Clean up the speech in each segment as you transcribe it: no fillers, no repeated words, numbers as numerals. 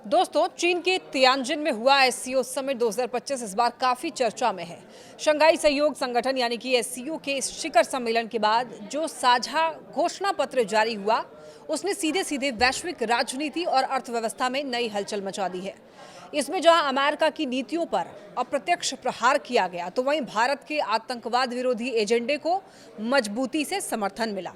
दोस्तों, चीन के तियानजिन में हुआ एससीओ समिट 2025 इस बार काफी चर्चा में है। शंघाई सहयोग संगठन यानी कि एससीओ के इस शिखर सम्मेलन के बाद जो साझा घोषणा पत्र जारी हुआ, उसने सीधे सीधे वैश्विक राजनीति और अर्थव्यवस्था में नई हलचल मचा दी है। इसमें जहां अमेरिका की नीतियों पर अप्रत्यक्ष प्रहार किया गया, तो वहीं भारत के आतंकवाद विरोधी एजेंडे को मजबूती से समर्थन मिला।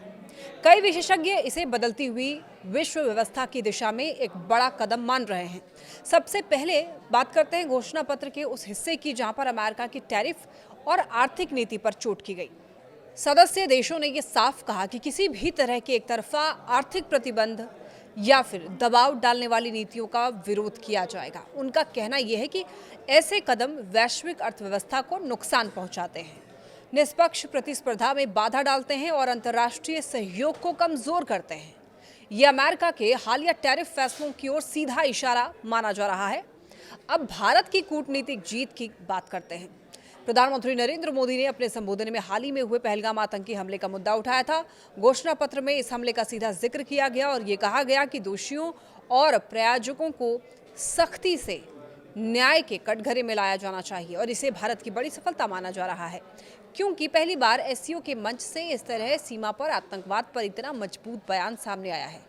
कई विशेषज्ञ इसे बदलती हुई विश्व व्यवस्था की दिशा में एक बड़ा कदम मान रहे हैं। सबसे पहले बात करते हैं घोषणा पत्र के उस हिस्से की जहां पर अमेरिका की टैरिफ और आर्थिक नीति पर चोट की गई। सदस्य देशों ने यह साफ कहा कि किसी भी तरह के एक तरफा आर्थिक प्रतिबंध या फिर दबाव डालने वाली नीतियों का विरोध किया जाएगा। उनका कहना यह है कि ऐसे कदम वैश्विक अर्थव्यवस्था को नुकसान पहुंचाते हैं, निष्पक्ष प्रतिस्पर्धा में बाधा डालते हैं और अंतर्राष्ट्रीय सहयोग को कमजोर करते हैं। यह अमेरिका के हालिया टैरिफ फैसलों की ओर सीधा इशारा माना जा रहा है। अब भारत की कूटनीतिक जीत की बात करते हैं। प्रधानमंत्री नरेंद्र मोदी ने अपने संबोधन में हाल ही में हुए पहलगाम आतंकी हमले का मुद्दा उठाया था। घोषणा पत्र में इस हमले का सीधा जिक्र किया गया और ये कहा गया कि दोषियों और प्रायोजकों को सख्ती से न्याय के कटघरे में लाया जाना चाहिए और इसे भारत की बड़ी सफलता माना जा रहा है, क्योंकि पहली बार एससीओ के मंच से इस तरह सीमा पर आतंकवाद पर इतना मजबूत बयान सामने आया है।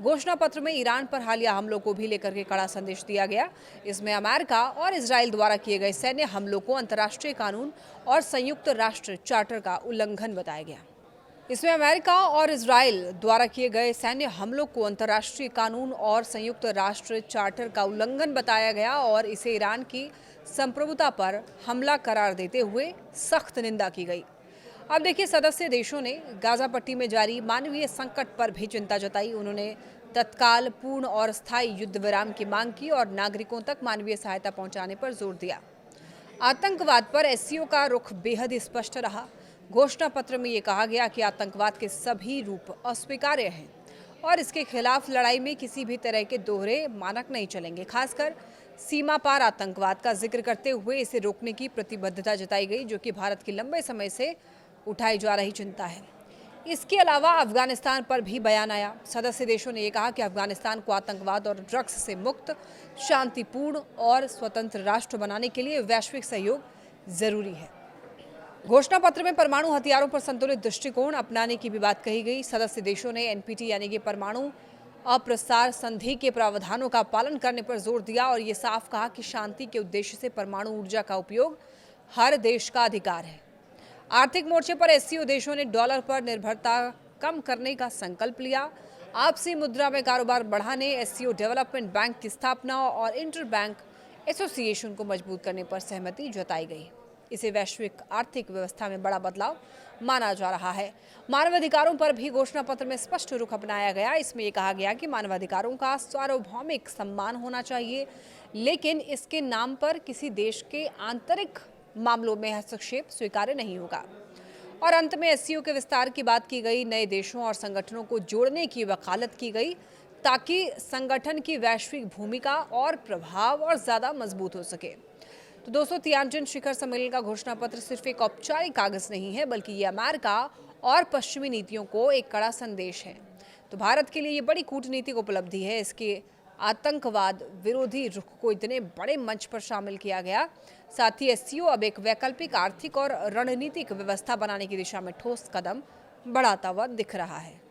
घोषणा पत्र में ईरान पर हालिया हमलों को भी लेकर के कड़ा संदेश दिया गया। इसमें अमेरिका और इजराइल द्वारा किए गए सैन्य हमलों को अंतर्राष्ट्रीय कानून और संयुक्त राष्ट्र चार्टर का उल्लंघन बताया गया। इसमें अमेरिका और इजराइल द्वारा किए गए सैन्य हमलों को अंतर्राष्ट्रीय कानून और संयुक्त राष्ट्र चार्टर का उल्लंघन बताया गया और इसे ईरान की संप्रभुता पर हमला करार देते हुए सख्त निंदा की गई। अब देखिए, सदस्य देशों ने गाजा पट्टी में जारी मानवीय संकट पर भी चिंता जताई। उन्होंने तत्काल, पूर्ण और स्थायी युद्ध विराम की मांग की और नागरिकों तक मानवीय सहायता पहुंचाने पर जोर दिया। आतंकवाद पर एससीओ का रुख बेहद स्पष्ट रहा। घोषणा पत्र में ये कहा गया कि आतंकवाद के सभी रूप अस्वीकार्य हैं और इसके खिलाफ लड़ाई में किसी भी तरह के दोहरे मानक नहीं चलेंगे। खासकर सीमा पार आतंकवाद का जिक्र करते हुए इसे रोकने की प्रतिबद्धता जताई गई, जो कि भारत की लंबे समय से उठाई जा रही चिंता है। इसके अलावा अफगानिस्तान पर भी बयान आया। सदस्य देशों ने यह कहा कि अफगानिस्तान को आतंकवाद और ड्रग्स से मुक्त, शांतिपूर्ण और स्वतंत्र राष्ट्र बनाने के लिए वैश्विक सहयोग जरूरी है। घोषणा पत्र में परमाणु हथियारों पर संतुलित दृष्टिकोण अपनाने की भी बात कही गई। सदस्य देशों ने एनपीटी यानी कि परमाणु अप्रसार संधि के प्रावधानों का पालन करने पर जोर दिया और ये साफ कहा कि शांति के उद्देश्य से परमाणु ऊर्जा का उपयोग हर देश का अधिकार है। आर्थिक मोर्चे पर एससीओ देशों ने डॉलर पर निर्भरता कम करने का संकल्प लिया। आपसी मुद्रा में कारोबार बढ़ाने, एससीओ डेवलपमेंट बैंक की स्थापना और इंटर बैंक एसोसिएशन को मजबूत करने पर सहमति जताई गई। इसे वैश्विक आर्थिक व्यवस्था में बड़ा बदलाव माना जा रहा है। मानवाधिकारों पर भी घोषणा पत्र में स्पष्ट रुख अपनाया गया। इसमें यह कहा गया कि मानवाधिकारों का सार्वभौमिक सम्मान होना चाहिए, लेकिन इसके नाम पर किसी देश के आंतरिक मामलों में हस्तक्षेप स्वीकार्य नहीं होगा। और अंत में एससीओ के विस्तार की बात की गई। नए देशों और संगठनों को जोड़ने की वकालत की गई ताकि संगठन की वैश्विक भूमिका और प्रभाव और ज्यादा मजबूत हो सके। तो दोस्तों, तियानजिन शिखर सम्मेलन का घोषणा पत्र सिर्फ एक औपचारिक कागज नहीं है, बल्कि ये अमेरिका और पश्चिमी नीतियों को एक कड़ा संदेश है। तो भारत के लिए ये बड़ी कूटनीतिक उपलब्धि है। इसके आतंकवाद विरोधी रुख को इतने बड़े मंच पर शामिल किया गया। साथ ही एससीओ अब एक वैकल्पिक आर्थिक और रणनीतिक व्यवस्था बनाने की दिशा में ठोस कदम बढ़ाता हुआ दिख रहा है।